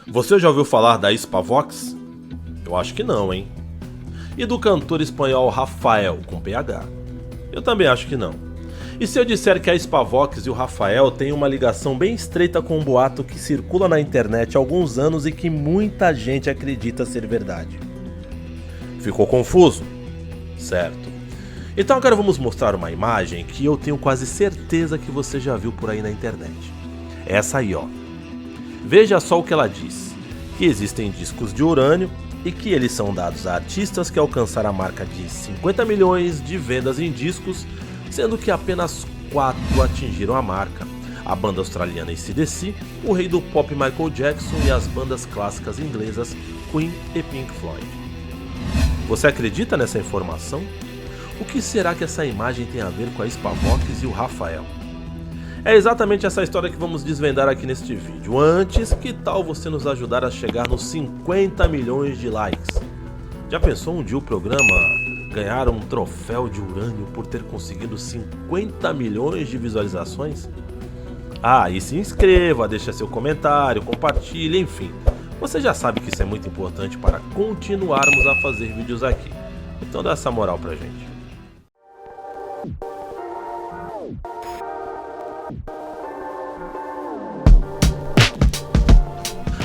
Você já ouviu falar da Hispavox? Eu acho que não, hein? E do cantor espanhol Rafael, com PH? Eu também acho que não. E se eu disser que a Hispavox e o Rafael têm uma ligação bem estreita com um boato que circula na internet há alguns anos e que muita gente acredita ser verdade? Ficou confuso? Certo. Então agora vamos mostrar uma imagem que eu tenho quase certeza que você já viu por aí na internet. Essa aí, ó. Veja só o que ela diz, que existem discos de urânio e que eles são dados a artistas que alcançaram a marca de 50 milhões de vendas em discos, sendo que apenas 4 atingiram a marca: a banda australiana AC/DC, o rei do pop Michael Jackson e as bandas clássicas inglesas Queen e Pink Floyd. Você acredita nessa informação? O que será que essa imagem tem a ver com a Hispavox e o Rafael? É exatamente essa história que vamos desvendar aqui neste vídeo. Antes, que tal você nos ajudar a chegar nos 50 milhões de likes? Já pensou um dia o programa ganhar um troféu de urânio por ter conseguido 50 milhões de visualizações? E se inscreva, deixa seu comentário, compartilhe, enfim. Você já sabe que isso é muito importante para continuarmos a fazer vídeos aqui. Então dá essa moral pra gente.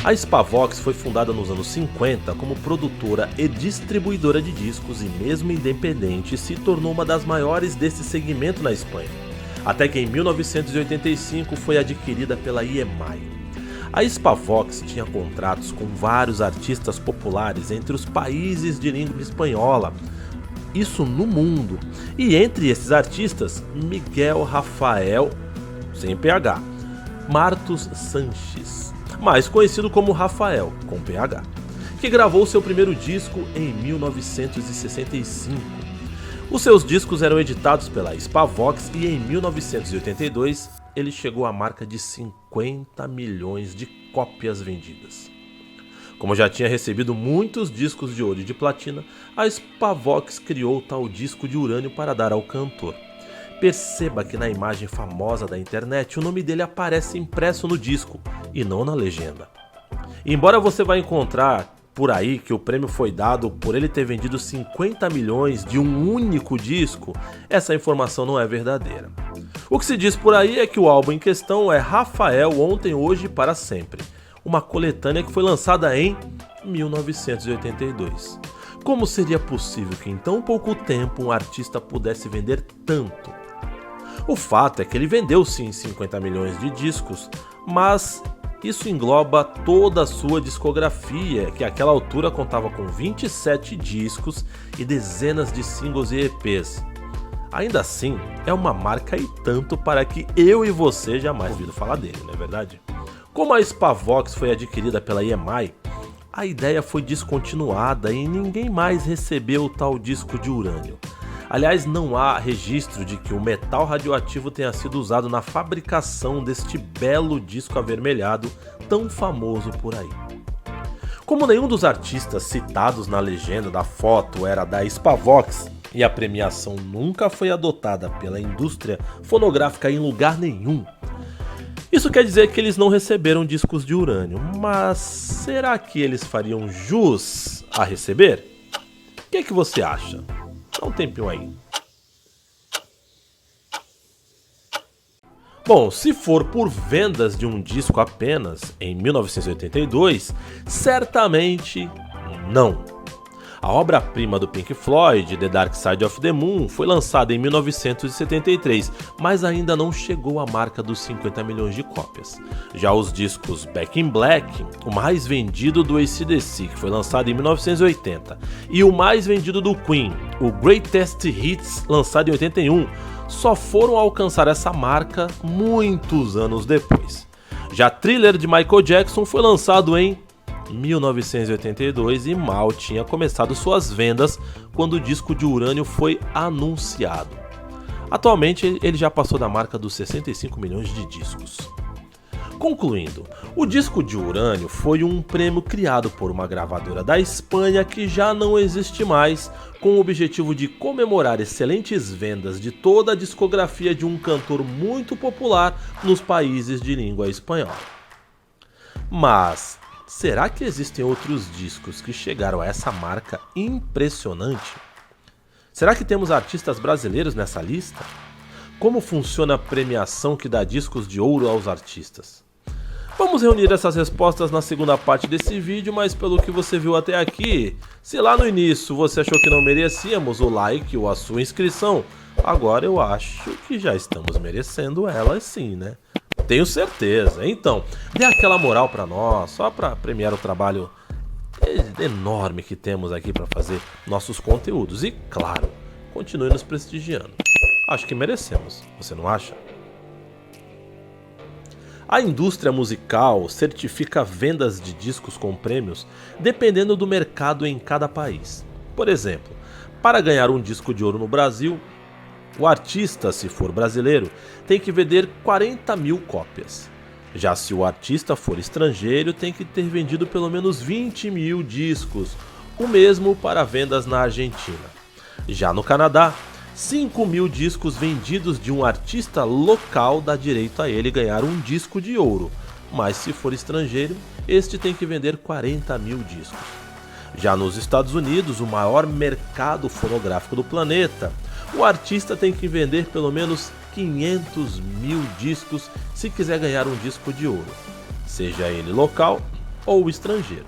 A Hispavox foi fundada nos anos 50 como produtora e distribuidora de discos e, mesmo independente, se tornou uma das maiores desse segmento na Espanha, até que em 1985 foi adquirida pela EMI. A Hispavox tinha contratos com vários artistas populares entre os países de língua espanhola, isso no mundo, e entre esses artistas, Miguel Rafael, sem PH, Martos Sanches, mais conhecido como Rafael, com PH, que gravou seu primeiro disco em 1965. Os seus discos eram editados pela Hispavox e em 1982 ele chegou à marca de 50 milhões de cópias vendidas. Como já tinha recebido muitos discos de ouro e de platina, a Hispavox criou o tal disco de urânio para dar ao cantor. Perceba que na imagem famosa da internet o nome dele aparece impresso no disco e não na legenda. Embora você vá encontrar por aí que o prêmio foi dado por ele ter vendido 50 milhões de um único disco, essa informação não é verdadeira. O que se diz por aí é que o álbum em questão é Rafael Ontem, Hoje e Para Sempre, uma coletânea que foi lançada em 1982. Como seria possível que em tão pouco tempo um artista pudesse vender tanto? O fato é que ele vendeu sim 50 milhões de discos, mas isso engloba toda a sua discografia, que àquela altura contava com 27 discos e dezenas de singles e EPs. Ainda assim, é uma marca e tanto para que eu e você jamais ouviram falar dele, não é verdade? Como a Hispavox foi adquirida pela EMI, a ideia foi descontinuada e ninguém mais recebeu o tal disco de urânio. Aliás, não há registro de que o metal radioativo tenha sido usado na fabricação deste belo disco avermelhado tão famoso por aí. Como nenhum dos artistas citados na legenda da foto era da Hispavox e a premiação nunca foi adotada pela indústria fonográfica em lugar nenhum, isso quer dizer que eles não receberam discos de urânio, mas será que eles fariam jus a receber? O que você acha? Dá um tempinho aí. Bom, se for por vendas de um disco apenas em 1982, certamente não. A obra-prima do Pink Floyd, The Dark Side of the Moon, foi lançada em 1973, mas ainda não chegou à marca dos 50 milhões de cópias. Já os discos Back in Black, o mais vendido do AC/DC, que foi lançado em 1980, e o mais vendido do Queen, o Greatest Hits, lançado em 81, só foram alcançar essa marca muitos anos depois. Já Thriller de Michael Jackson foi lançado em 1982 e mal tinha começado suas vendas quando o disco de urânio foi anunciado. Atualmente ele já passou da marca dos 65 milhões de discos. Concluindo, o disco de urânio foi um prêmio criado por uma gravadora da Espanha que já não existe mais, com o objetivo de comemorar excelentes vendas de toda a discografia de um cantor muito popular nos países de língua espanhola. Mas será que existem outros discos que chegaram a essa marca impressionante? Será que temos artistas brasileiros nessa lista? Como funciona a premiação que dá discos de ouro aos artistas? Vamos reunir essas respostas na segunda parte desse vídeo, mas pelo que você viu até aqui, se lá no início você achou que não merecíamos o like ou a sua inscrição, agora eu acho que já estamos merecendo ela sim, né? Tenho certeza. Então, dê aquela moral pra nós, só pra premiar o trabalho enorme que temos aqui pra fazer nossos conteúdos. E claro, continue nos prestigiando. Acho que merecemos, você não acha? A indústria musical certifica vendas de discos com prêmios dependendo do mercado em cada país. Por exemplo, para ganhar um disco de ouro no Brasil, o artista, se for brasileiro, tem que vender 40 mil cópias. Já se o artista for estrangeiro, tem que ter vendido pelo menos 20 mil discos, o mesmo para vendas na Argentina. Já no Canadá, 5 mil discos vendidos de um artista local dá direito a ele ganhar um disco de ouro, mas se for estrangeiro, este tem que vender 40 mil discos. Já nos Estados Unidos, o maior mercado fonográfico do planeta, o artista tem que vender pelo menos 500 mil discos se quiser ganhar um disco de ouro, seja ele local ou estrangeiro.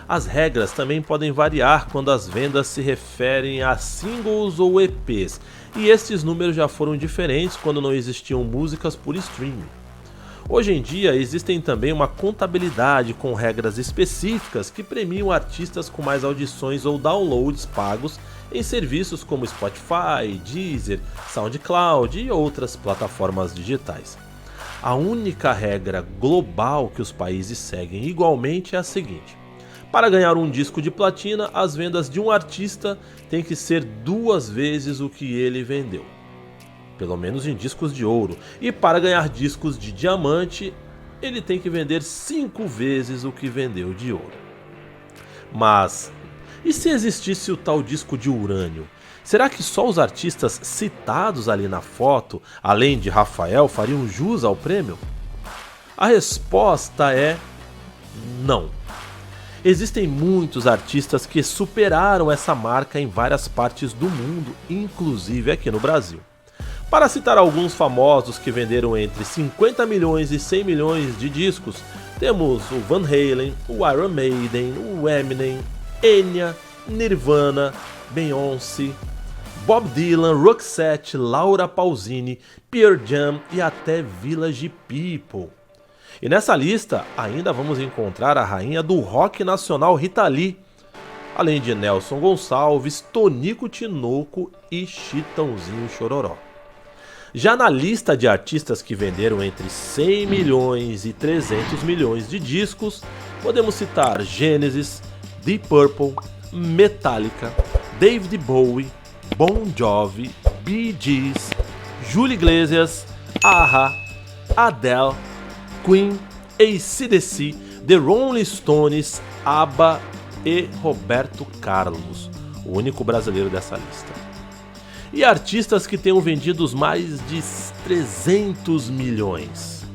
As regras também podem variar quando as vendas se referem a singles ou EPs, e estes números já foram diferentes quando não existiam músicas por streaming. Hoje em dia existem também uma contabilidade com regras específicas que premiam artistas com mais audições ou downloads pagos em serviços como Spotify, Deezer, SoundCloud e outras plataformas digitais. A única regra global que os países seguem igualmente é a seguinte: para ganhar um disco de platina, as vendas de um artista têm que ser 2 vezes o que ele vendeu, pelo menos em discos de ouro, e para ganhar discos de diamante, ele tem que vender 5 vezes o que vendeu de ouro. Mas, e se existisse o tal disco de urânio? Será que só os artistas citados ali na foto, além de Rafael, fariam jus ao prêmio? A resposta é não. Existem muitos artistas que superaram essa marca em várias partes do mundo, inclusive aqui no Brasil. Para citar alguns famosos que venderam entre 50 milhões e 100 milhões de discos, temos o Van Halen, o Iron Maiden, o Eminem, Enya, Nirvana, Beyoncé, Bob Dylan, Roxette, Laura Pausini, Pearl Jam e até Village People. E nessa lista ainda vamos encontrar a rainha do rock nacional Rita Lee, além de Nelson Gonçalves, Tonico Tinoco e Chitãozinho Chororó. Já na lista de artistas que venderam entre 100 milhões e 300 milhões de discos, podemos citar Genesis, Deep Purple, Metallica, David Bowie, Bon Jovi, Bee Gees, Julio Iglesias, A.H.A., Adele, Queen, AC/DC, The Rolling Stones, ABBA e Roberto Carlos, o único brasileiro dessa lista. E artistas que tenham vendido mais de 300 milhões.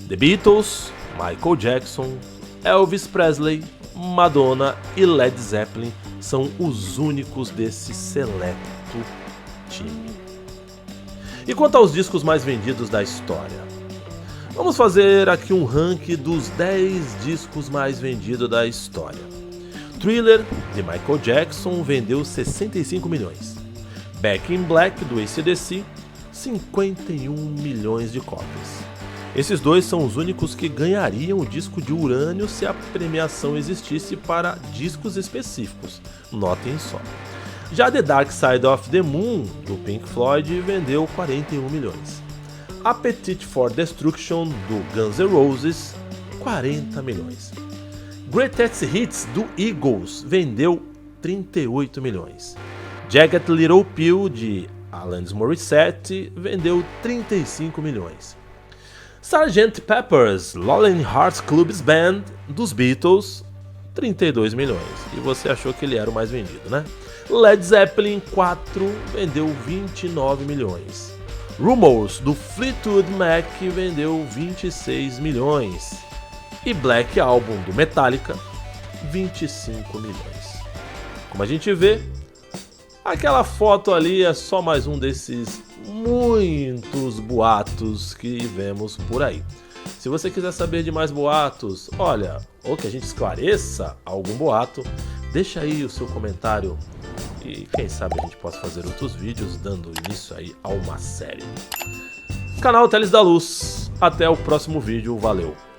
The Beatles, Michael Jackson, Elvis Presley, Madonna e Led Zeppelin são os únicos desse seleto time. E quanto aos discos mais vendidos da história? Vamos fazer aqui um ranking dos 10 discos mais vendidos da história. Thriller, de Michael Jackson, vendeu 65 milhões. Back in Black, do AC/DC, 51 milhões de cópias. Esses dois são os únicos que ganhariam o disco de urânio se a premiação existisse para discos específicos, notem só. Já The Dark Side of the Moon, do Pink Floyd, vendeu 41 milhões. Appetite for Destruction, do Guns N' Roses, 40 milhões. Greatest Hits, do Eagles, vendeu 38 milhões. Jagged Little Pill, de Alanis Morissette, vendeu 35 milhões. Sgt. Pepper's Lonely Hearts Club Band, dos Beatles, 32 milhões. E você achou que ele era o mais vendido, né? Led Zeppelin 4 vendeu 29 milhões. Rumors, do Fleetwood Mac, vendeu 26 milhões. E Black Album do Metallica, 25 milhões. Como a gente vê, aquela foto ali é só mais um desses muitos boatos que vemos por aí. Se você quiser saber de mais boatos, olha, ou que a gente esclareça algum boato, deixa aí o seu comentário e quem sabe a gente possa fazer outros vídeos dando início aí a uma série. Canal Teles da Luz, até o próximo vídeo, valeu!